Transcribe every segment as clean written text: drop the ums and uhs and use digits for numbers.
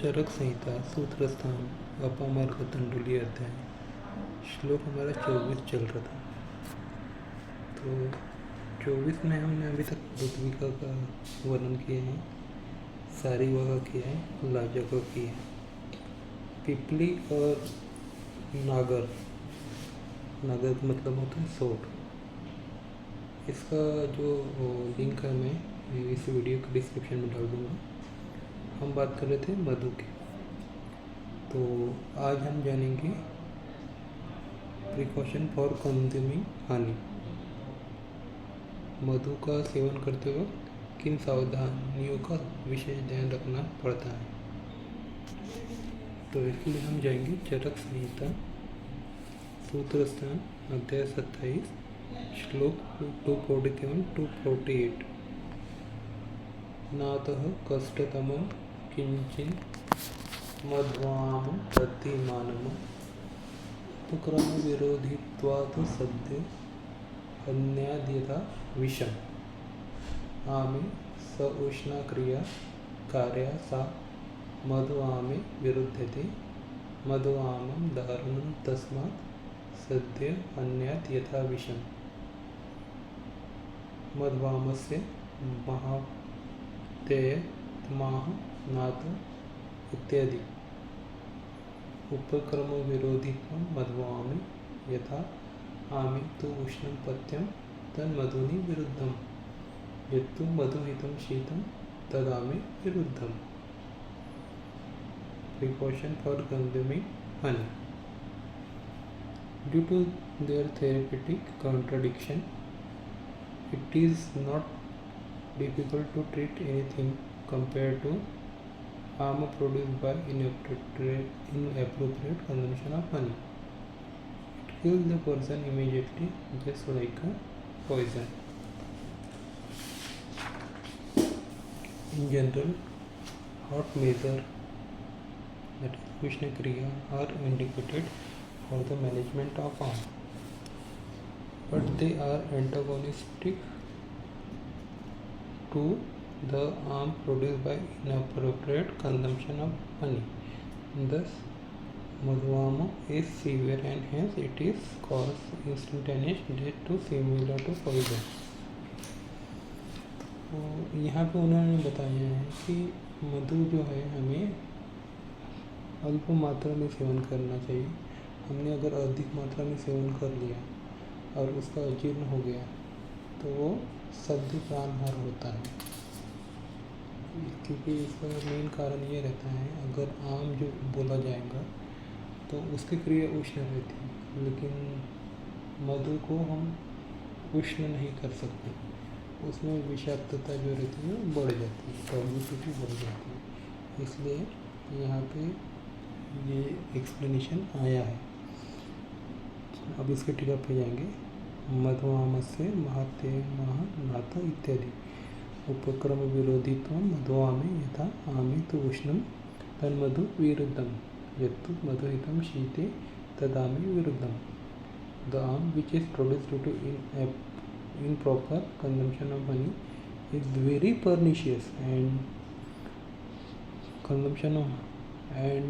चरक संहिता सूत्रस्थान अपामार्ग तंडुली अध्याय श्लोक हमारा 24 चल रहा था। तो 24 में हमने अभी तक ऋत्विका का वर्णन किया है, सारीवा का किया है, लाजा का किया है। पिपली और नागर, नागर का मतलब होता है सोट। इसका जो लिंक है मैं इस वीडियो के डिस्क्रिप्शन में डाल दूँगा। हम बात कर रहे थे मधु की। तो आज हम जानेंगे प्रिकॉशन फॉर कंज्यूमिंग हनी। मधु का सेवन करते वक्त किन सावधानियों का विशेष ध्यान रखना पड़ता है। तो इसके लिए हम जाएंगे चरक संहिता सूत्रस्थान अध्याय 27 श्लोक 247-248। नातः कष्टतमं किंचिन मध्वाम प्रतिमानम उपक्रम विरोधित्वात् सद्य अन्याद्यथा विषम आमे स उष्णा क्रिया कार्या सा मधुआमे विरुध्यते मधुआमं दारुणं तस्मात् सद्य अन्यात् यथा विषम। मध्वामस्य महातेय तमाह नात इत्यादि। उपक्रम विरोधित्वं मध्वामे यथा आमे तु उष्णं पथ्यं तन्मधुनि विरुद्धं यत्तु मधुहितं शीतं तदामे विरुद्धम्। Precaution for consuming honey. Due to their therapeutic contradiction, it is not difficult to treat anything compared to harm produced by inappropriate consumption of honey. It kills the person immediately, just like a poison. In general, hot measure, that is Ushna Kriya, are indicated for the management of harm, but they are antagonistic to the harm produced by inappropriate consumption of honey. Thus, Madhuvama is severe and hence it is cause instantaneous death to similar to poison. तो यहाँ पे उन्होंने बताया है कि मधु जो है हमें अल्प मात्रा में सेवन करना चाहिए। हमने अगर अधिक मात्रा में सेवन कर लिया और उसका अजीर्ण हो गया तो वो सद्य प्राणहार होता है, क्योंकि इसका मेन कारण ये रहता है अगर आम जो बोला जाएगा तो उसकी क्रिया उष्ण रहती है, लेकिन मधु को हम उष्ण नहीं कर सकते। उसमें विषाक्तता जो रहती है बढ़ जाती है, टॉक्सिसिटी बढ़ जाती है। इसलिए यहाँ पे ये एक्सप्लेनेशन आया है। अब इसके टीका पे जाएंगे। मध्वामस्य महाते महानाथ इत्यादि। उपक्रम विरोधित्व मध्वामे यथा आमे तु उष्णं तन्मधु विरुद्धं यत्तु मधुहितं शीते तदामे विरुद्धं। The harm which is produced due to improper consumption of honey is very pernicious, and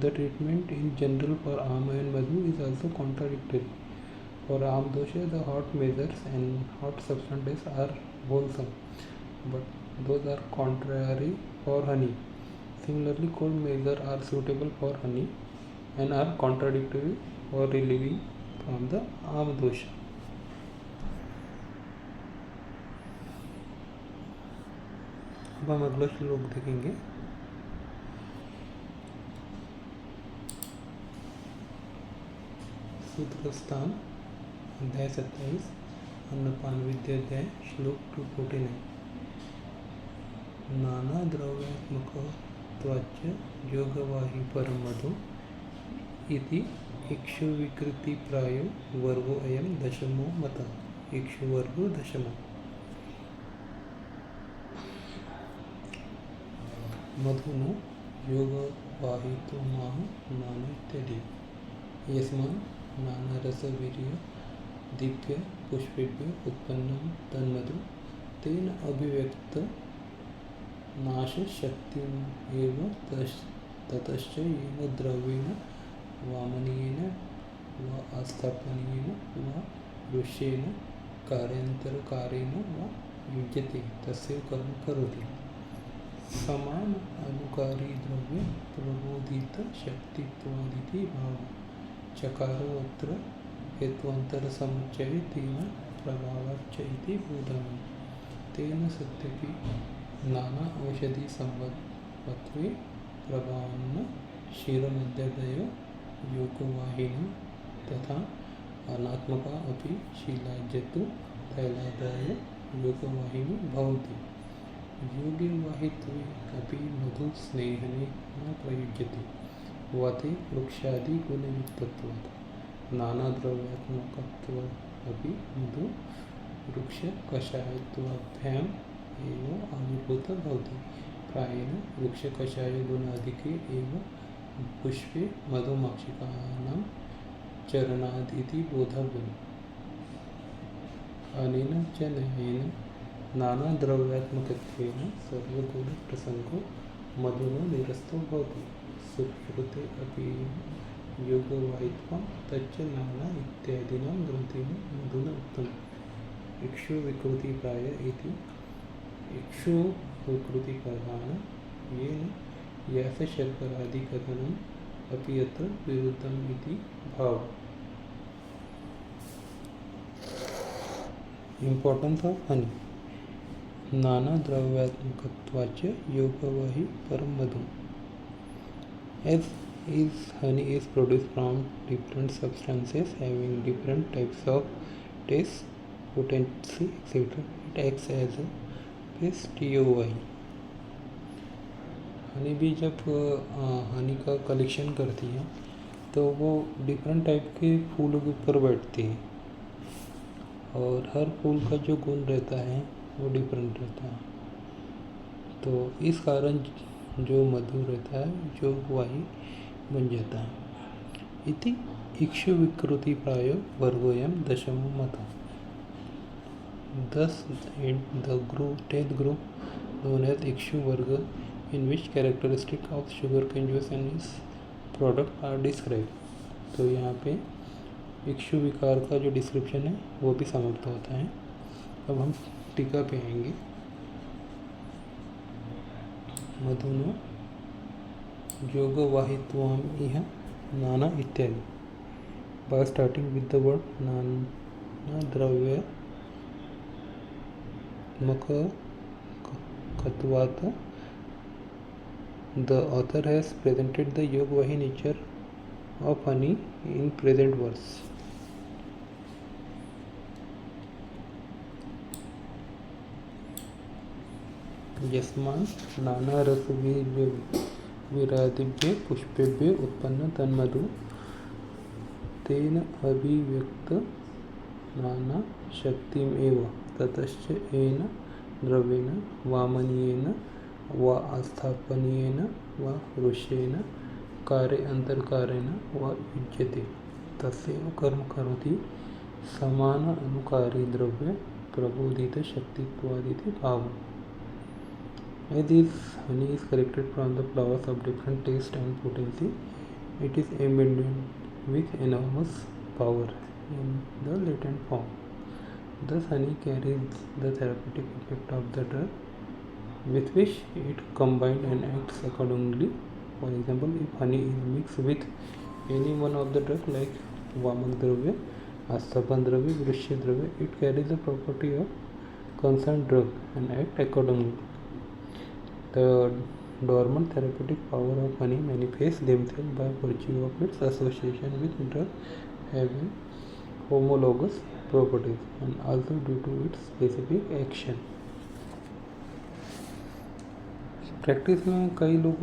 the treatment in general for Ama and Madhu is also contradictory. For Am dosha, the hot measures and hot substances are wholesome, but those are contrary for honey. Similarly, cold measures are suitable for honey and are contradictory for relieving from the Am dosha. अब हम अगला श्लोक देखेंगे। सूत्रस्थान अध्याय 27 अन्नपान विद्याध्याय श्लोक 249। नाना द्रव्यात्मकत्वाच्च योगवाही परम मधु इति इक्षुविकृतिप्रायो वर्गो अयं दशमो मतः। इक्षुवर्गो दशमः। मधुनो योगवाहितुमाह नाना इत्यादि। यस्मान् नानारसवीर्य दीप्य पुष्पेभ्य उत्पन्नं तन्मधु तेन अभिव्यक्त नाशशक्तिमेव ततश्च येन द्रव्येण वामनीयेन व आस्थापनीयेन व दृश्येन कार्यान्तरकारेण व युज्यते तस्य कर्म करोति। समान अनुकारी द्रव्य प्रबोधित शक्तित्वादिति भाव चकारोऽत्र हेत्वंतर समुच्चये तेन प्रभावाच्च इति बोधनं। तेन सत्यपि नाना औषधि संवत्त्वे प्रभावन्न क्षीरमध्यदय योगवाहिनः तथा अनात्मका अपि शीलाज्यतु तैलादय योगवाहिनी भवन्ति। योगे वाहित्वे अपि मधु स्नेहने न प्रयुज्यते वाते वृक्षादि गुणयुक्तत्वात् नानाद्रव्यात्मकत्वात् अपि मधु वृक्ष कषायत्वाभ्याम् एव आविर्भूत भवति। प्रायेण वृक्ष कषाय गुणाधिके एव पुष्पे मधुमक्षिकानां चरणादिति बोधव्यम्। अनेन च न्यायेन नानाद्रव्यात्मकत्वेन सर्वगुणप्रसंगो मधुना निरस्तो भवति। सुश्रुते अपि योगवाहित्वं तच्च नाना इत्यादीनां ग्रन्थेन मधुना उक्तम्। इक्षुविकृतिप्राय इति इक्षुविकृतिप्रधान येन यासशर्करादिकथनम् अपि अत्र विरुद्धम् इति भाव। Importance of honey. नाना द्रव्यात्मकत्वाच्च योगवाही परम मधु. As honey is produced from different substances having different types of taste, potency, etc., it acts as a best योगवाही। Honey भी जब हनी का कलेक्शन करती है तो वो डिफरेंट टाइप के फूलों के ऊपर बैठती है और हर फूल का जो गुण रहता है वो डिफरेंट रहता है। तो इस कारण जो मधु रहता है जो वाही बन जाता है। इति इक्षु विकृति प्राय वर्गोयम दशम मत। Thus the group 10th group known as इक्षु वर्ग in which characteristic of sugarcane juice and its product are described। तो यहाँ पे इक्षु विकार का जो डिस्क्रिप्शन है वो भी समाप्त होता है। अब हम टीका पे आएंगे। मधुनो योगवाहित्वम इह नाना इत्यादि। By starting with the word नाना द्रव्य मकत्वात्, the author has presented the Yogvahi nature of honey in present verse. यस्मान् नाना रस विरादिभ्य पुष्पेभ्य उत्पन्न तन्मधु तेन अभिव्यक्त नाना शक्तिम एव ततश्च येन द्रव्येण वामनीयेन व आस्थापनीयेन व ऋष्येन कार्य अंतरकारेण व युज्यते तस्यैव कर्म करोति। समान अनुकारी द्रव्य प्रबोधित शक्तित्वादिति भाव। As this honey is collected from the flowers of different taste and potency, it is embedded with enormous power in the latent form. Thus honey carries the therapeutic effect of the drug with which it combined and acts accordingly. For example, if honey is mixed with any one of the drugs like Vamak Dravya, Asthapan Dravya, Vrishya Dravya, it carries the property of concerned drug and acts accordingly. The dormant therapeutic power of honey manifests themselves by virtue of its association with drug having homologous properties and also due to its specific action. Practice में कई लोग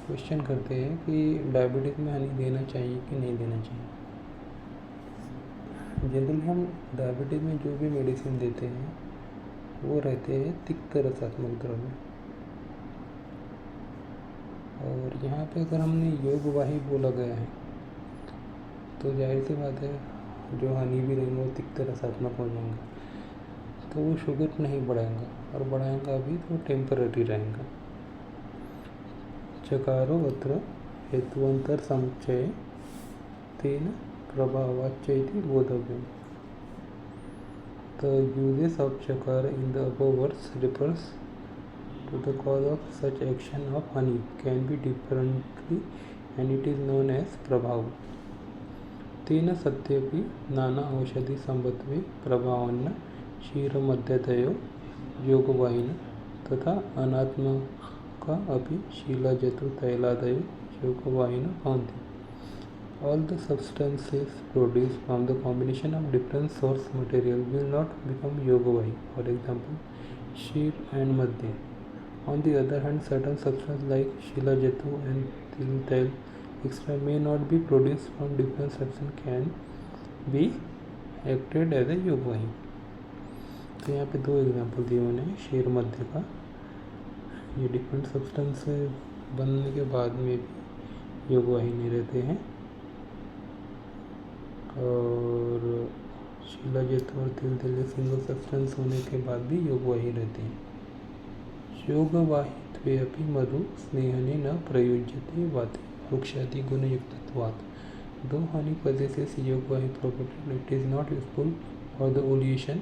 question करते हैं कि diabetes में हनी देना चाहिए कि नहीं देना चाहिए। जनरली हम डायबिटीज़ में जो भी मेडिसिन देते हैं वो रहते हैं तिक्त रसात्मक द्रव्य। और यहाँ पे अगर हमने योगवाही बोला गया है तो जाहिर सी बात है जो हनी भी रहेंगे वो तिक्त रसात्मक हो जाएंगे, तो वो शुगर नहीं बढ़ाएंगा और बढ़ाएंगा भी तो टेम्पररी रहेगा। चकारो अत्र हेतुअंतर समुच्चय तेन प्रभावाच्च बोधव्यम. The uses of chakara in the above words refers to the cause of such action of honey can be differently and it is known as prabhav. तेन सत्यपि नाना औषधि संबत्वे प्रभावन्न क्षीरमध्यतयो योगवाहिन तथा अनात्मका अपि शीलाजतु तैलादयो योगवाहिन भवन्ति. All the substances produced from the combination of different source material will not become yogavahi. For example, sheer and madhya. On the other hand, certain substances like shilajatu and tiltail etc. may not be produced from different substances can be acted as a yogavahi. तो यहाँ पे दो example दिए उन्हें शेर मध्य का. ये different substance से बनने के बाद में भी योगवाही नहीं रहते हैं और शिलाजतु और तिल सिंगल सब्सटेंस होने के बाद भी योगवाही रहते हैं. योगवाहित्वे अपि मधु स्नेहने न प्रयुज्यते वाते वृक्षादि गुणयुक्तत्वात्. Though honey possesses yogvahi property, it is not useful for the oleation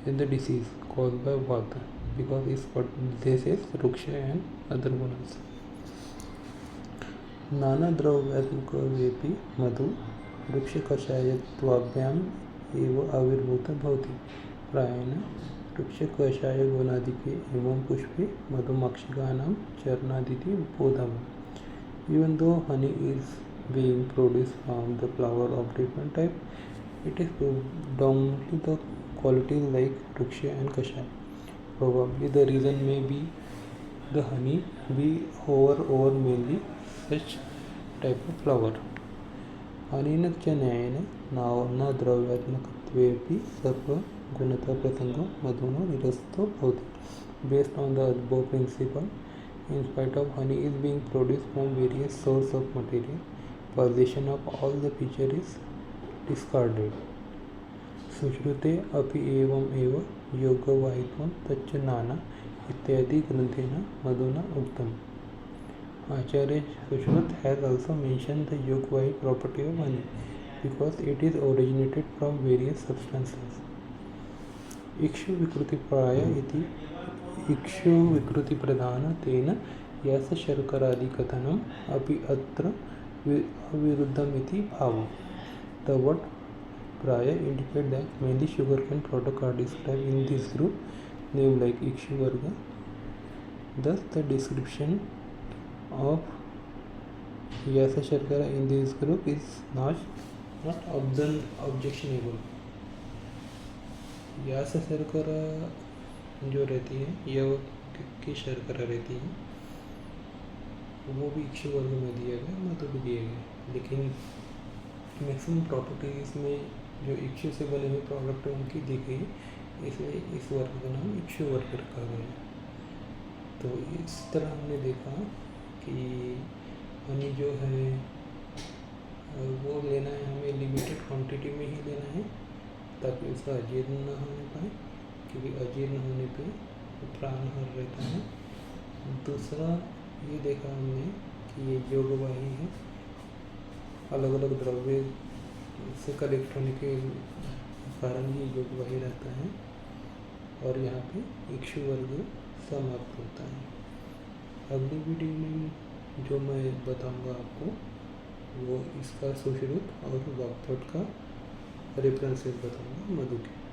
in the disease caused by vata because it possesses ruksha and other gunas. नाना द्रव्यात्मकवेपि मधु वृक्षकषायत्वाभ्याम् एव आविर्भूतः भवति. प्रायेण वृक्षकषायगुणादिके एवं पुष्पे मधुमक्षिकानां चरणादिति बोधम्. Even though honey is being produced from the flower of different type, it is predominantly the qualities like Ruksha and Kashaya. Probably the reason may be the honey be over mainly such type of flower. अनेन च न्यायेन न द्रव्यात्मकत्वेपि सर्वगुणतः प्रसंगो मधुनो निरस्तो भवति. Based on the above principle, in spite of honey is being produced from various sources of material, possession of all the feature is discarded. सुश्रुते अपि एवं एव योगवाहित्वं तच्च नाना इत्यादि ग्रंथेन मधुना उक्तम्. Acharya Sushruta has also mentioned the yogvahi property of honey because it is originated from various substances. इक्षु विकृति प्राय इति इक्षु विकृति प्रधान तेन यस शर्करादि कथनम अपि अत्र अविरुद्धम इति भावः. The word praya indicate that mainly sugarcane products are described in this group named like Ikshu Varga. Thus the description of Yasa Sharkara in this group is not objectionable. Yasa Sharkara जो रहती है यह की शर्करा रहती है वो भी इक्षु वर्ग में दिया गया, मधु भी दिए गए, लेकिन मैक्सिमम प्रॉपर्टीज में जो इक्षु से बने हुए प्रोडक्ट है उनकी दी गई, इसलिए इस वर्ग का नाम इक्षु वर्ग रखा गया. तो इस तरह हमने देखा कि हनी जो है वो लेना है हमें लिमिटेड क्वांटिटी में ही लेना है ताकि उसका अजीर्ण न होने पाए, क्योंकि अजीर्ण होने पे प्राणहर रहता है. दूसरा ये देखा हमने कि ये योगवाही है, अलग अलग द्रव्य से कलेक्ट होने के कारण ये योगवाही रहता है और यहाँ पे इक्षु वर्ग समाप्त होता है. अगली वीडियो में जो मैं बताऊंगा आपको वो इसका सुश्रुत और वाक्पट का रेफरेंसेस बताऊंगा मधु के.